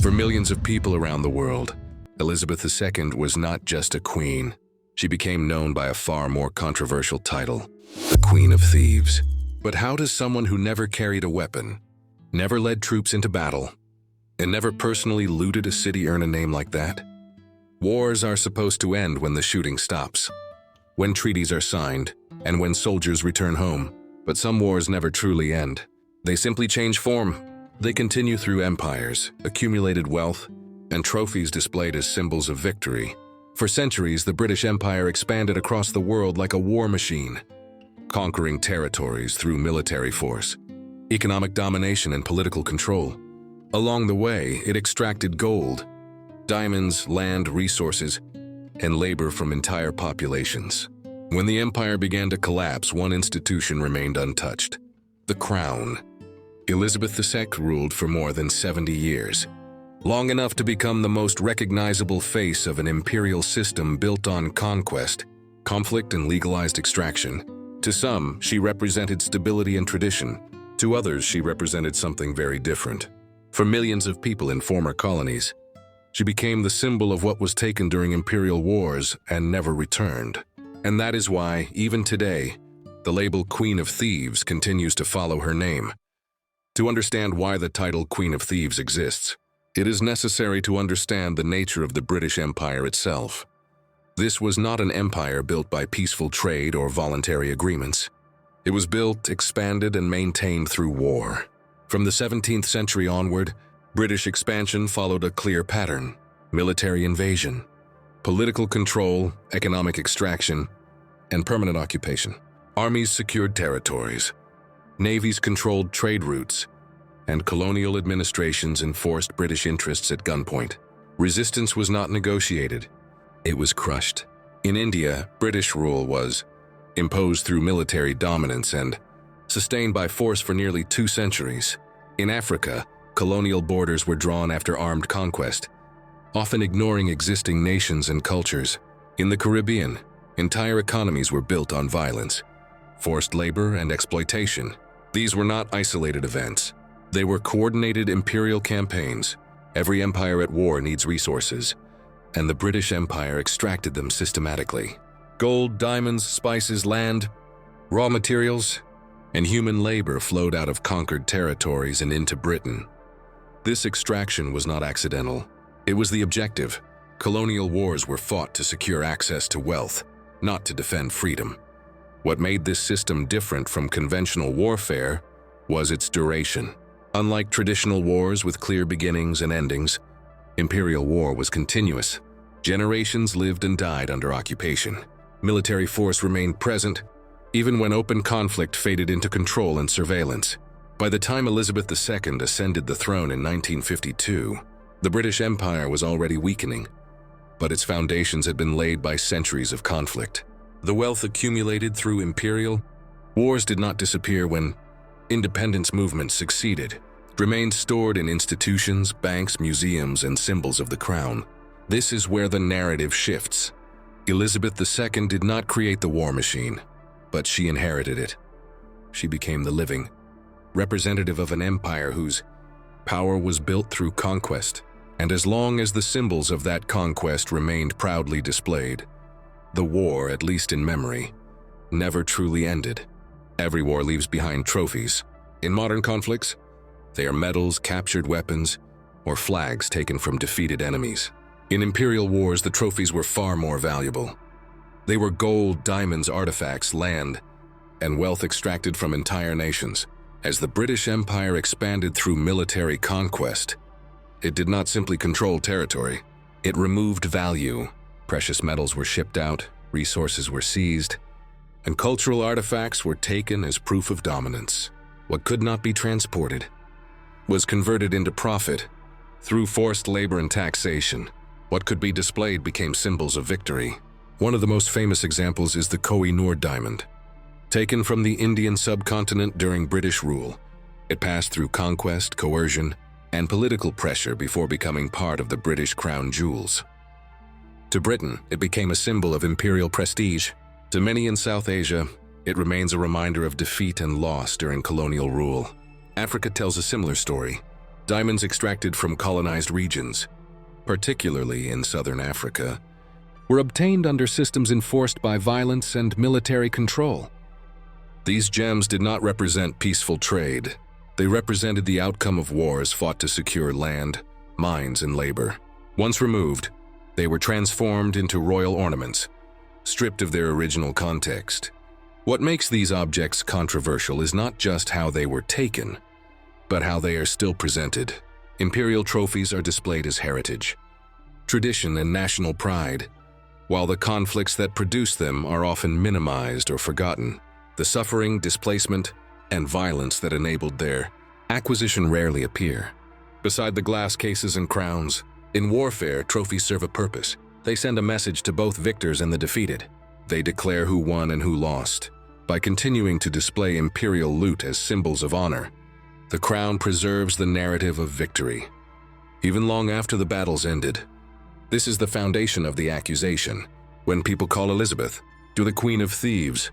For millions of people around the world, Elizabeth II was not just a queen. She became known by a far more controversial title, the Queen of Thieves. But how does someone who never carried a weapon, never led troops into battle, and never personally looted a city earn a name like that? Wars are supposed to end when the shooting stops, when treaties are signed, and when soldiers return home. But some wars never truly end. They simply change form. They continue through empires, accumulated wealth, and trophies displayed as symbols of victory. For centuries, the British Empire expanded across the world like a war machine, conquering territories through military force, economic domination, and political control. Along the way, it extracted gold, diamonds, land, resources, and labor from entire populations. When the empire began to collapse, one institution remained untouched: the crown. Elizabeth II ruled for more than 70 years, long enough to become the most recognizable face of an imperial system built on conquest, conflict, and legalized extraction. To some, she represented stability and tradition. To others, she represented something very different. For millions of people in former colonies, she became the symbol of what was taken during imperial wars and never returned. And that is why, even today, the label Queen of Thieves continues to follow her name. To understand why the title Queen of Thieves exists, it is necessary to understand the nature of the British Empire itself. This was not an empire built by peaceful trade or voluntary agreements. It was built, expanded, and maintained through war. From the 17th century onward, British expansion followed a clear pattern: military invasion, political control, economic extraction, and permanent occupation. Armies secured territories, navies controlled trade routes, and colonial administrations enforced British interests at gunpoint. Resistance was not negotiated, it was crushed. In India, British rule was imposed through military dominance and sustained by force for nearly 2 centuries. In Africa, colonial borders were drawn after armed conquest, often ignoring existing nations and cultures. In the Caribbean, entire economies were built on violence, forced labor, and exploitation. These were not isolated events. They were coordinated imperial campaigns. Every empire at war needs resources, and the British Empire extracted them systematically. Gold, diamonds, spices, land, raw materials, and human labor flowed out of conquered territories and into Britain. This extraction was not accidental. It was the objective. Colonial wars were fought to secure access to wealth, not to defend freedom. What made this system different from conventional warfare was its duration. Unlike traditional wars with clear beginnings and endings, imperial war was continuous. Generations lived and died under occupation. Military force remained present, even when open conflict faded into control and surveillance. By the time Elizabeth II ascended the throne in 1952, the British Empire was already weakening, but its foundations had been laid by centuries of conflict. The wealth accumulated through imperial wars did not disappear when independence movements succeeded. It remained stored in institutions, banks, museums, and symbols of the crown. This is where the narrative shifts. Elizabeth II did not create the war machine, but she inherited it. She became the living representative of an empire whose power was built through conquest, and as long as the symbols of that conquest remained proudly displayed, the war, at least in memory, never truly ended. Every war leaves behind trophies. In modern conflicts, they are medals, captured weapons, or flags taken from defeated enemies. In imperial wars, the trophies were far more valuable. They were gold, diamonds, artifacts, land, and wealth extracted from entire nations. As the British Empire expanded through military conquest, it did not simply control territory. It removed value. Precious metals were shipped out, resources were seized, and cultural artifacts were taken as proof of dominance. What could not be transported was converted into profit through forced labor and taxation. What could be displayed became symbols of victory. One of the most famous examples is the Koh-i-Noor diamond. Taken from the Indian subcontinent during British rule, it passed through conquest, coercion, and political pressure before becoming part of the British crown jewels. To Britain, it became a symbol of imperial prestige. To many in South Asia, it remains a reminder of defeat and loss during colonial rule. Africa tells a similar story. Diamonds extracted from colonized regions, particularly in southern Africa, were obtained under systems enforced by violence and military control. These gems did not represent peaceful trade. They represented the outcome of wars fought to secure land, mines, and labor. Once removed, they were transformed into royal ornaments, stripped of their original context. What makes these objects controversial is not just how they were taken, but how they are still presented. Imperial trophies are displayed as heritage, tradition, and national pride, while the conflicts that produce them are often minimized or forgotten. The suffering, displacement, and violence that enabled their acquisition rarely appear. Beside the glass cases and crowns, in warfare, trophies serve a purpose. They send a message to both victors and the defeated. They declare who won and who lost. By continuing to display imperial loot as symbols of honor, the crown preserves the narrative of victory, even long after the battles ended. This is the foundation of the accusation. When people call Elizabeth the Queen of Thieves,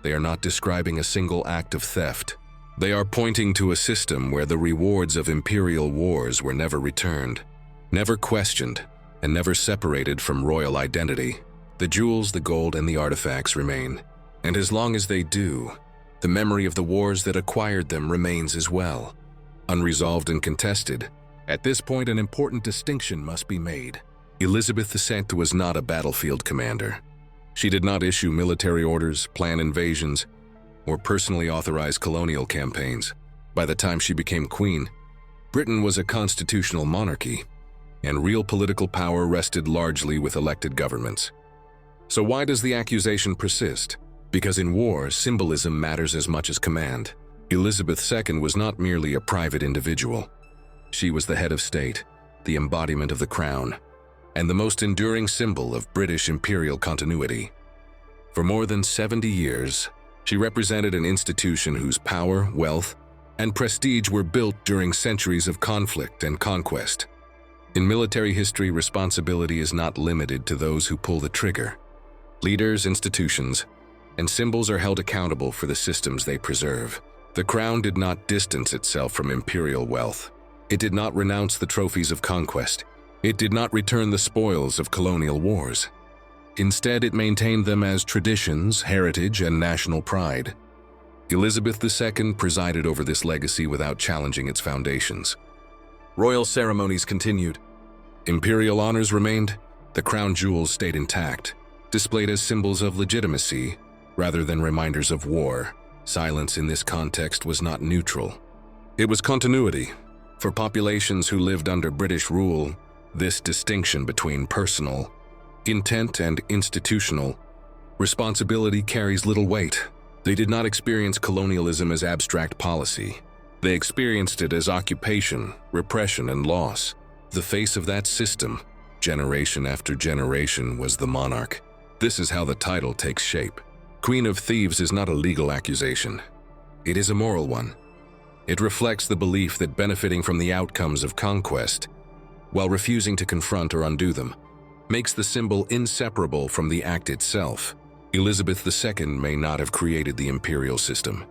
they are not describing a single act of theft. They are pointing to a system where the rewards of imperial wars were never returned, never questioned, and never separated from royal identity. The jewels, the gold, and the artifacts remain. And as long as they do, the memory of the wars that acquired them remains as well, unresolved and contested. At this point, an important distinction must be made. Elizabeth II was not a battlefield commander. She did not issue military orders, plan invasions, or personally authorize colonial campaigns. By the time she became queen, Britain was a constitutional monarchy, and real political power rested largely with elected governments. So why does the accusation persist? Because in war, symbolism matters as much as command. Elizabeth II was not merely a private individual. She was the head of state, the embodiment of the crown, and the most enduring symbol of British imperial continuity. For more than 70 years, she represented an institution whose power, wealth, and prestige were built during centuries of conflict and conquest. In military history, responsibility is not limited to those who pull the trigger. Leaders, institutions, and symbols are held accountable for the systems they preserve. The crown did not distance itself from imperial wealth. It did not renounce the trophies of conquest. It did not return the spoils of colonial wars. Instead, it maintained them as traditions, heritage, and national pride. Elizabeth II presided over this legacy without challenging its foundations. Royal ceremonies continued. Imperial honors remained. The crown jewels stayed intact, displayed as symbols of legitimacy rather than reminders of war. Silence in this context was not neutral. It was continuity. For populations who lived under British rule, this distinction between personal intent and institutional responsibility carries little weight. They did not experience colonialism as abstract policy. They experienced it as occupation, repression, and loss. The face of that system, generation after generation, was the monarch. This is how the title takes shape. Queen of Thieves is not a legal accusation. It is a moral one. It reflects the belief that benefiting from the outcomes of conquest, while refusing to confront or undo them, makes the symbol inseparable from the act itself. Elizabeth II may not have created the imperial system,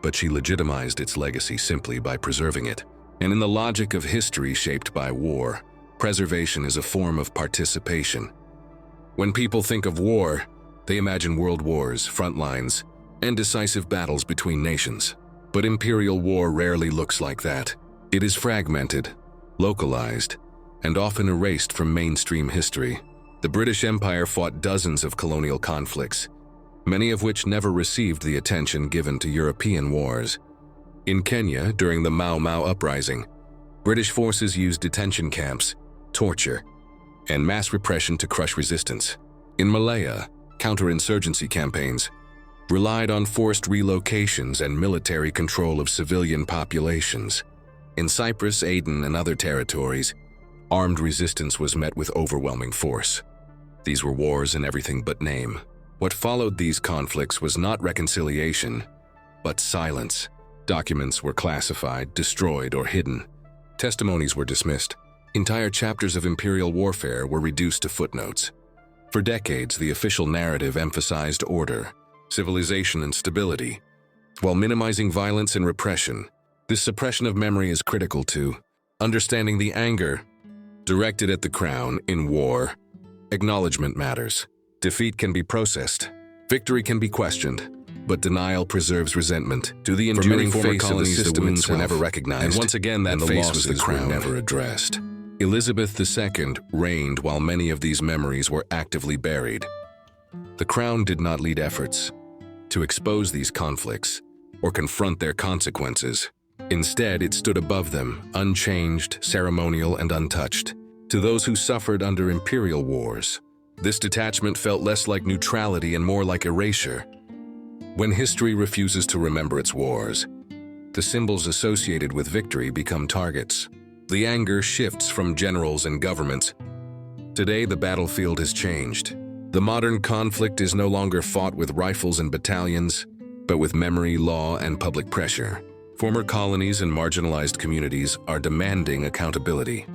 but she legitimized its legacy simply by preserving it. And in the logic of history shaped by war, preservation is a form of participation. When people think of war, they imagine world wars, front lines, and decisive battles between nations. But imperial war rarely looks like that. It is fragmented, localized, and often erased from mainstream history. The British Empire fought dozens of colonial conflicts, many of which never received the attention given to European wars. In Kenya, during the Mau Mau uprising, British forces used detention camps, torture, and mass repression to crush resistance. In Malaya, counterinsurgency campaigns relied on forced relocations and military control of civilian populations. In Cyprus, Aden, and other territories, armed resistance was met with overwhelming force. These were wars in everything but name. What followed these conflicts was not reconciliation, but silence. Documents were classified, destroyed, or hidden. Testimonies were dismissed. Entire chapters of imperial warfare were reduced to footnotes. For decades, the official narrative emphasized order, civilization, and stability, while minimizing violence and repression. This suppression of memory is critical to Understanding the anger directed at the crown in war. Acknowledgement matters. Defeat can be processed. Victory can be questioned. But denial preserves resentment. To the enduring face of the system itself, were never recognized, and once again that face was the crown never addressed. Elizabeth II reigned while many of these memories were actively buried. The crown did not lead efforts to expose these conflicts or confront their consequences. Instead, it stood above them, unchanged, ceremonial, and untouched. To those who suffered under imperial wars, this detachment felt less like neutrality and more like erasure. When history refuses to remember its wars, the symbols associated with victory become targets. The anger shifts from generals and governments. Today, the battlefield has changed. The modern conflict is no longer fought with rifles and battalions, but with memory, law, and public pressure. Former colonies and marginalized communities are demanding accountability,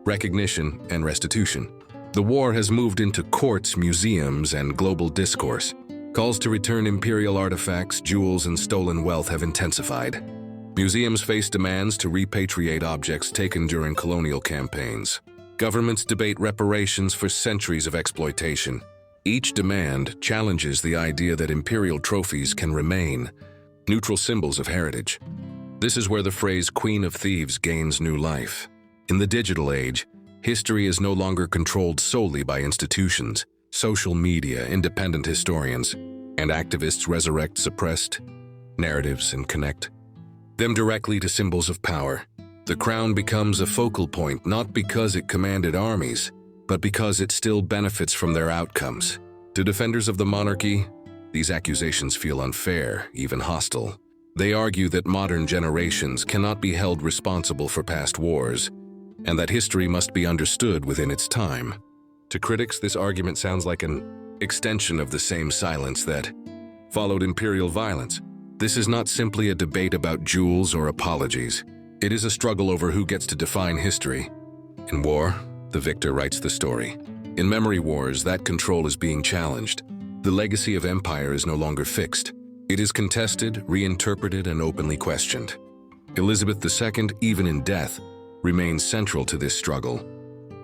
recognition, and restitution. The war has moved into courts, museums, and global discourse. Calls to return imperial artifacts, jewels, and stolen wealth have intensified. Museums face demands to repatriate objects taken during colonial campaigns. Governments debate reparations for centuries of exploitation. Each demand challenges the idea that imperial trophies can remain neutral symbols of heritage. This is where the phrase Queen of Thieves gains new life. In the digital age, history is no longer controlled solely by institutions. Social media, independent historians, and activists resurrect suppressed narratives and connect them directly to symbols of power. The crown becomes a focal point not because it commanded armies, but because it still benefits from their outcomes. To defenders of the monarchy, these accusations feel unfair, even hostile. They argue that modern generations cannot be held responsible for past wars, and that history must be understood within its time. To critics, this argument sounds like an extension of the same silence that followed imperial violence. This is not simply a debate about jewels or apologies. It is a struggle over who gets to define history. In war, the victor writes the story. In memory wars, that control is being challenged. The legacy of empire is no longer fixed. It is contested, reinterpreted, and openly questioned. Elizabeth II, even in death, remains central to this struggle.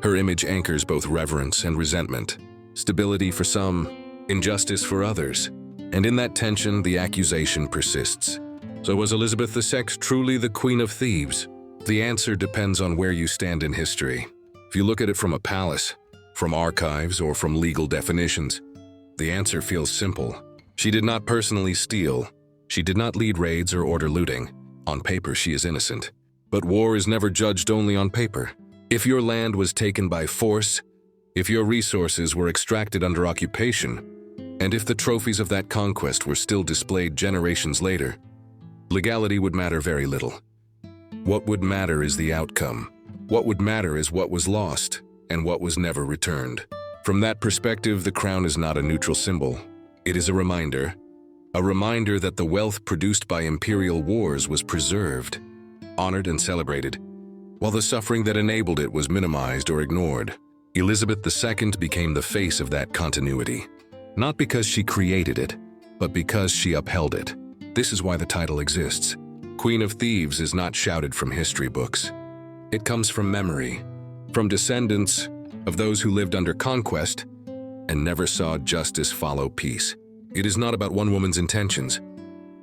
Her image anchors both reverence and resentment, stability for some, injustice for others. And in that tension, the accusation persists. So was Elizabeth II truly the Queen of Thieves? The answer depends on where you stand in history. If you look at it from a palace, from archives, or from legal definitions, the answer feels simple. She did not personally steal. She did not lead raids or order looting. On paper, she is innocent. But war is never judged only on paper. If your land was taken by force, if your resources were extracted under occupation, and if the trophies of that conquest were still displayed generations later, legality would matter very little. What would matter is the outcome. What would matter is what was lost and what was never returned. From that perspective, the crown is not a neutral symbol. It is a reminder that the wealth produced by imperial wars was preserved, honored, and celebrated, while the suffering that enabled it was minimized or ignored. Elizabeth II became the face of that continuity, not because she created it, but because she upheld it. This is why the title exists. Queen of Thieves is not shouted from history books. It comes from memory, from descendants of those who lived under conquest and never saw justice follow peace. It is not about one woman's intentions,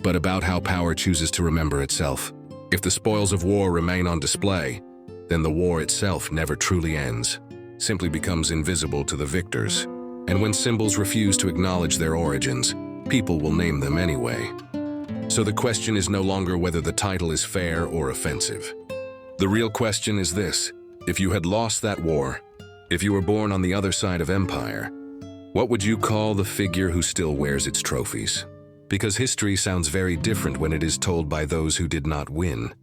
but about how power chooses to remember itself. If the spoils of war remain on display, then the war itself never truly ends, simply becomes invisible to the victors. And when symbols refuse to acknowledge their origins, people will name them anyway. So the question is no longer whether the title is fair or offensive. The real question is this: if you had lost that war, if you were born on the other side of empire, what would you call the figure who still wears its trophies? Because history sounds very different when it is told by those who did not win.